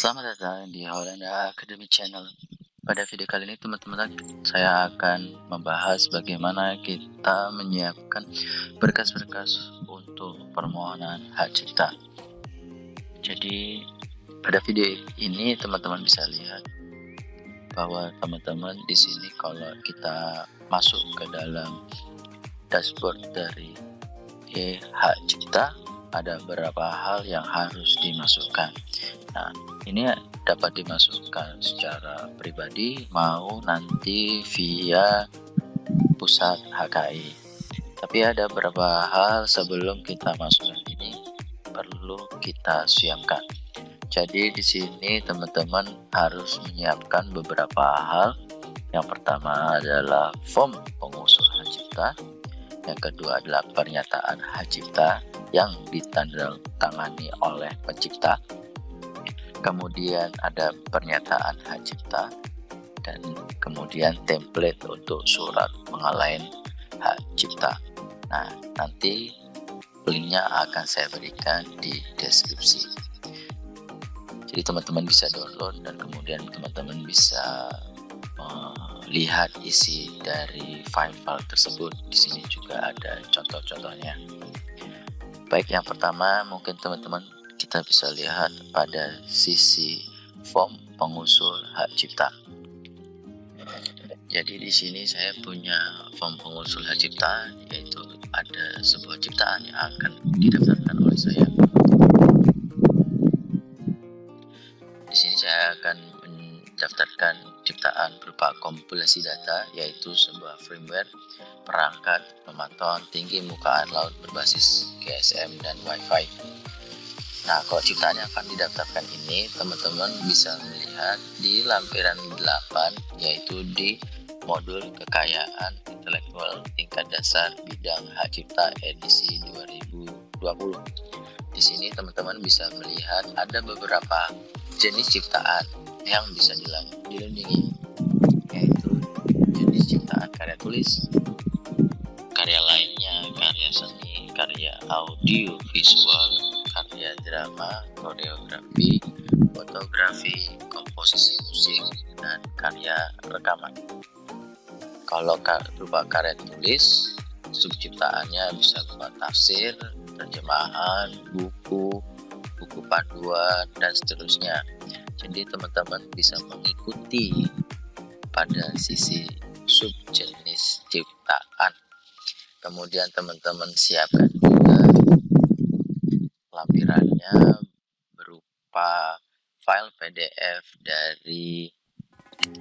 Selamat datang di Holanda Academy Channel. Pada video kali ini teman-teman, saya akan membahas bagaimana kita menyiapkan berkas-berkas untuk permohonan hak cipta. Jadi pada video ini teman-teman bisa lihat bahwa teman-teman di sini kalau kita masuk ke dalam dashboard dari hak cipta, ada beberapa hal yang harus dimasukkan. Nah, ini dapat dimasukkan secara pribadi mau nanti via pusat HKI. Tapi ada beberapa hal sebelum kita masukkan ini perlu kita siapkan. Jadi di sini teman-teman harus menyiapkan beberapa hal. Yang pertama adalah form pengusul hak cipta. Yang kedua adalah pernyataan hak cipta yang ditandatangani oleh pencipta. Kemudian ada pernyataan hak cipta dan kemudian template untuk surat pengalihan hak cipta. Nah, nanti linknya akan saya berikan di deskripsi. Jadi teman-teman bisa download dan kemudian teman-teman bisa lihat isi dari file-file tersebut. Di sini juga ada contoh-contohnya. Baik, yang pertama mungkin teman-teman kita bisa lihat pada sisi form pengusul hak cipta. Jadi di sini saya punya form pengusul hak cipta, yaitu ada sebuah ciptaan yang akan didaftarkan oleh saya. Di sini saya akan mendaftarkan ciptaan berupa kompilasi data, yaitu sebuah firmware perangkat pemantauan tinggi muka air laut berbasis GSM dan Wi-Fi. Nah, kalau ciptaan yang akan didaftarkan ini, teman-teman bisa melihat di lampiran 8, yaitu di modul kekayaan intelektual tingkat dasar bidang hak cipta edisi 2020. Di sini teman-teman bisa melihat ada beberapa jenis ciptaan yang bisa dilindungi, yaitu jenis ciptaan karya tulis, karya lainnya, karya seni, karya audio visual, karya drama, koreografi, fotografi, komposisi musik, dan karya rekaman. Kalau berupa karya tulis, subciptaannya bisa berupa tafsir, terjemahan, buku panduan, dan seterusnya. Jadi teman-teman bisa mengikuti pada sisi subjenis ciptaan. Kemudian teman-teman siapkan juga lampirannya berupa file PDF dari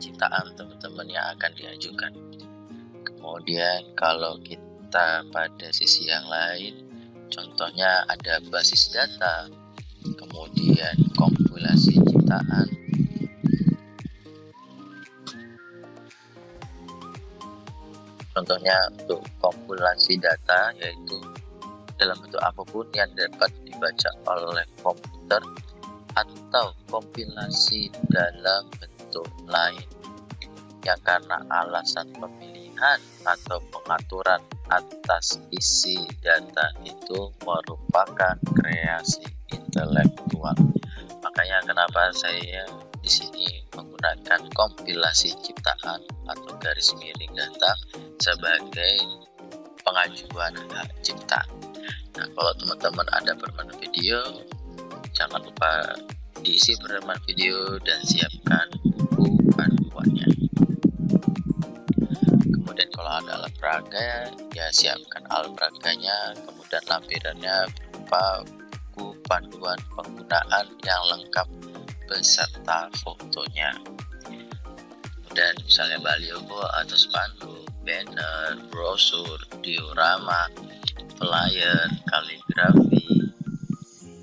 ciptaan teman-teman yang akan diajukan. Kemudian kalau kita pada sisi yang lain, contohnya ada basis data, kemudian kompilasi ciptaan, contohnya untuk kompilasi data yaitu dalam bentuk apapun yang dapat dibaca oleh komputer atau kompilasi dalam bentuk lain yang karena alasan pemilihan atau pengaturan atas isi data itu merupakan kreasi intelektual. Makanya kenapa saya di sini menggunakan kompilasi ciptaan atau garis miring data sebagai pengajuan hak cipta. Nah, kalau teman-teman ada bermanfaat video, jangan lupa diisi bermanfaat video dan siapkan buku panduannya. Kemudian kalau ada alat peraga, ya siapkan alat peraganya, kemudian lampirannya berupa buku panduan penggunaan yang lengkap beserta fotonya. Kemudian misalnya baliho atau spanduk, banner, brosur, diorama, flyer, kaligrafi,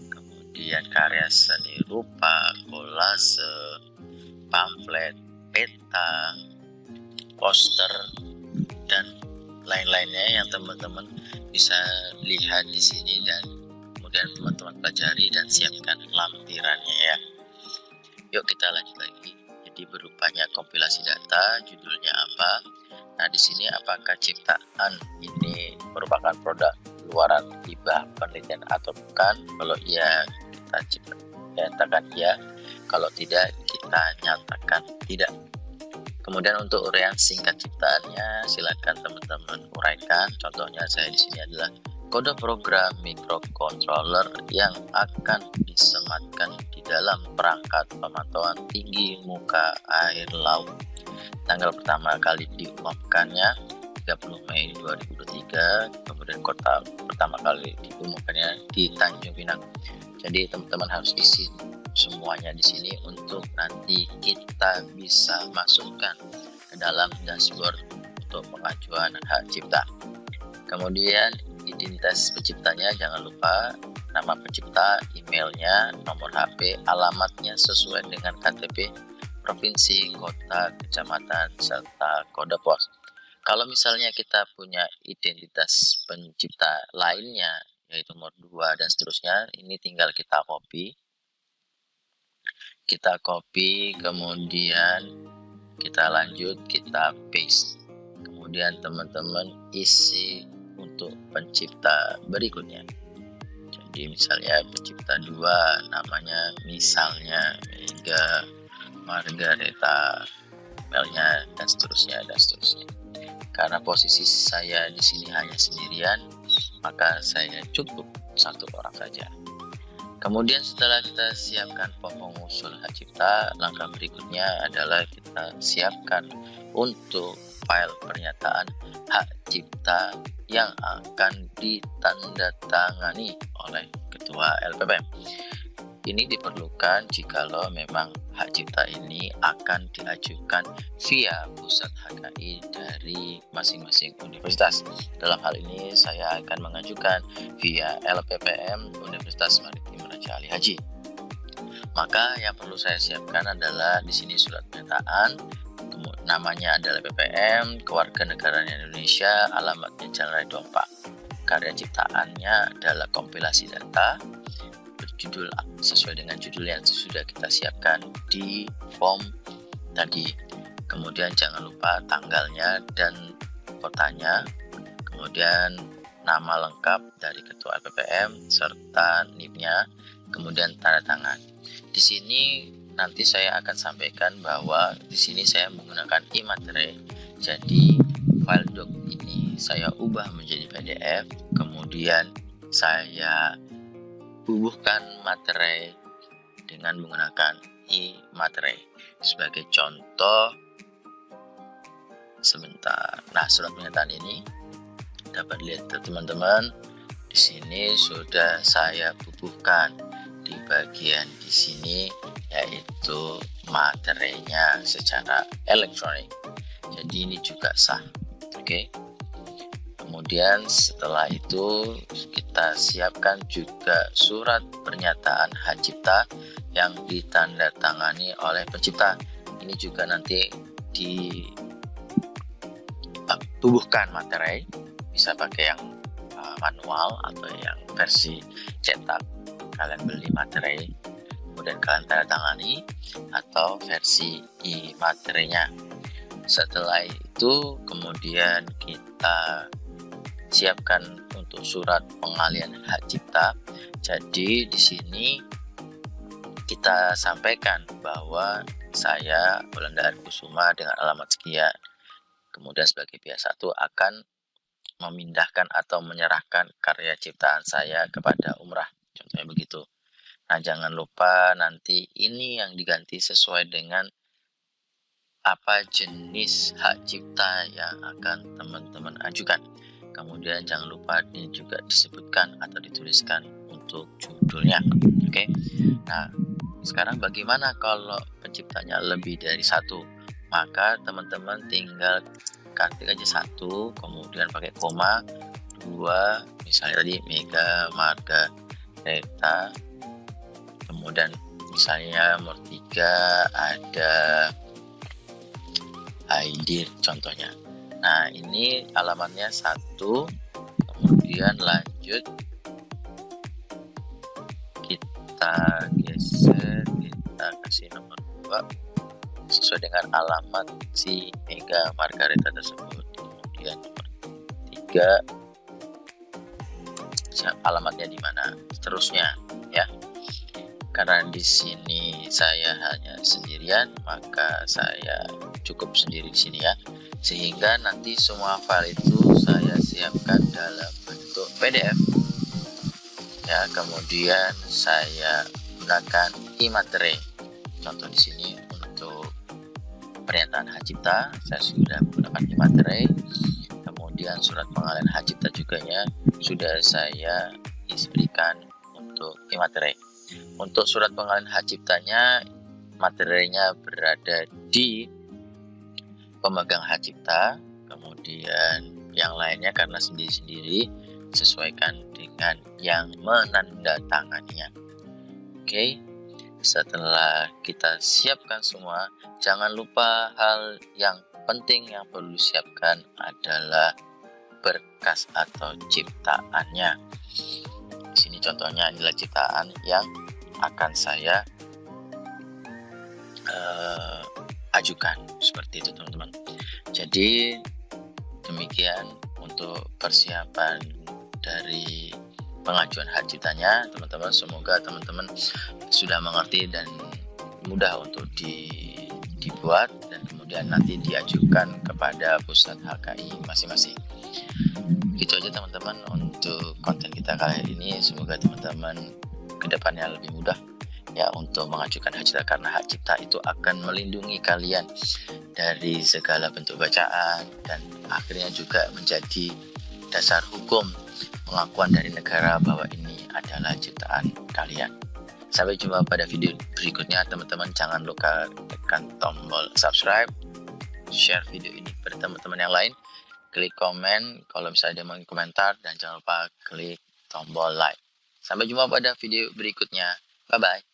kemudian karya seni rupa, kolase, pamflet, peta, poster, dan lain-lainnya yang teman-teman bisa lihat di sini dan kemudian teman-teman pelajari dan siapkan lampirannya ya. Yuk kita lanjut lagi. Jadi berupanya kompilasi data, judulnya apa? Nah, di sini apakah ciptaan ini merupakan produk luaran hibah penelitian atau bukan? Kalau iya, kita nyatakan iya, kalau tidak kita nyatakan tidak. Kemudian untuk uraian singkat ciptaannya silakan teman-teman uraikan. Contohnya saya di sini adalah kode program microcontroller yang akan disematkan di dalam perangkat pemantauan tinggi muka air laut. Tanggal pertama kali diumumkannya 30 Mei 2023, kemudian kota pertama kali diumumkannya di Tanjung Pinang. Jadi teman-teman harus isi semuanya di sini untuk nanti kita bisa masukkan ke dalam dashboard untuk pengajuan hak cipta. Kemudian identitas penciptanya jangan lupa nama pencipta, emailnya, nomor HP, alamatnya sesuai dengan KTP, provinsi, kota, kecamatan, serta kode pos. Kalau misalnya kita punya identitas pencipta lainnya, yaitu nomor 2 dan seterusnya, ini tinggal kita copy. Kemudian kita lanjut, kita paste. Kemudian teman-teman isi untuk pencipta berikutnya. Jadi misalnya pencipta 2 namanya misalnya Mega Margareta, emailnya dan seterusnya. Karena posisi saya di sini hanya sendirian, maka saya cukup satu orang saja. Kemudian setelah kita siapkan pengusul hak cipta, langkah berikutnya adalah kita siapkan untuk file pernyataan hak cipta yang akan ditandatangani oleh Ketua LPPM. Ini diperlukan jikalau memang hak cipta ini akan diajukan via pusat HKI dari masing-masing universitas. Dalam hal ini saya akan mengajukan via LPPM Universitas Maritim Raja Ali Haji. Maka yang perlu saya siapkan adalah di sini surat pernyataan, namanya adalah LPPM, kewarganegaraan Indonesia, alamatnya Jalan Raya Dompa. Karya ciptaannya adalah kompilasi data berjudul sesuai dengan judul yang sudah kita siapkan di form tadi. Kemudian jangan lupa tanggalnya dan kotanya, kemudian nama lengkap dari Ketua LPPM serta NIP-nya, kemudian tanda tangan. Di sini nanti saya akan sampaikan bahwa di sini saya menggunakan e-materai. Jadi file doc ini saya ubah menjadi PDF, kemudian saya bubuhkan materai dengan menggunakan e-materai. Sebagai contoh, sebentar. Nah, surat pernyataan ini dapat lihat teman-teman. Di sini sudah saya bubuhkan di bagian di sini, yaitu materainya secara elektronik. Jadi ini juga sah. Oke. Kemudian setelah itu kita siapkan juga surat pernyataan hak cipta yang ditandatangani oleh pencipta. Ini juga nanti dibubuhkan materai, bisa pakai yang manual atau yang versi cetak. Kalian beli materai, kemudian kalian tandatangani, atau versi e-materainya. Setelah itu kemudian kita siapkan untuk surat pengalian hak cipta. Jadi di sini kita sampaikan bahwa saya Wulandari Kusuma dengan alamat sekian, kemudian sebagai pihak satu akan memindahkan atau menyerahkan karya ciptaan saya kepada umrah, contohnya begitu. Nah, jangan lupa nanti ini yang diganti sesuai dengan apa jenis hak cipta yang akan teman-teman ajukan. Kemudian jangan lupa ini juga disebutkan atau dituliskan untuk judulnya. Oke. Nah, sekarang bagaimana kalau penciptanya lebih dari satu? Maka teman-teman tinggal ketik aja satu, kemudian pakai koma, 2, misalnya tadi Mega Margareta, kemudian misalnya nomor 3 ada Aidir contohnya. Nah, ini alamatnya 1, kemudian lanjut kita geser, kita kasih nomor 2 sesuai dengan alamat si Mega Margareta tersebut. Kemudian nomor 3 alamatnya di mana, seterusnya ya. karena di sini saya hanya sendirian, maka saya cukup sendiri di sini ya. Sehingga nanti semua file itu saya siapkan dalam bentuk PDF. Ya, kemudian saya gunakan e-materai. Contoh di sini untuk pernyataan hak cipta, saya sudah menggunakan e-materai. Kemudian surat pengalihan hak cipta juga sudah saya berikan untuk e-materai. Untuk surat pengalihan hak ciptanya, materinya berada di pemegang hak cipta. Kemudian yang lainnya karena sendiri-sendiri sesuaikan dengan yang menandatanganinya. Oke, setelah kita siapkan semua, jangan lupa hal yang penting yang perlu disiapkan adalah berkas atau ciptaannya. Di sini contohnya adalah ciptaan yang akan saya ajukan seperti itu teman-teman. Jadi demikian untuk persiapan dari pengajuan hak ciptanya teman-teman. Semoga teman-teman sudah mengerti dan mudah untuk dibuat dan kemudian nanti diajukan kepada pusat HKI masing-masing. Itu aja teman-teman untuk konten kita kali ini. Semoga teman-teman kedepannya lebih mudah ya untuk mengajukan hak cipta, karena hak cipta itu akan melindungi kalian dari segala bentuk bacaan dan akhirnya juga menjadi dasar hukum pengakuan dari negara bahwa ini adalah ciptaan kalian. Sampai jumpa pada video berikutnya teman-teman. Jangan lupa tekan tombol subscribe, share video ini pada teman-teman yang lain, klik komen kalau misalnya ada mau komentar, dan jangan lupa klik tombol like. Sampai jumpa pada video berikutnya. Bye bye.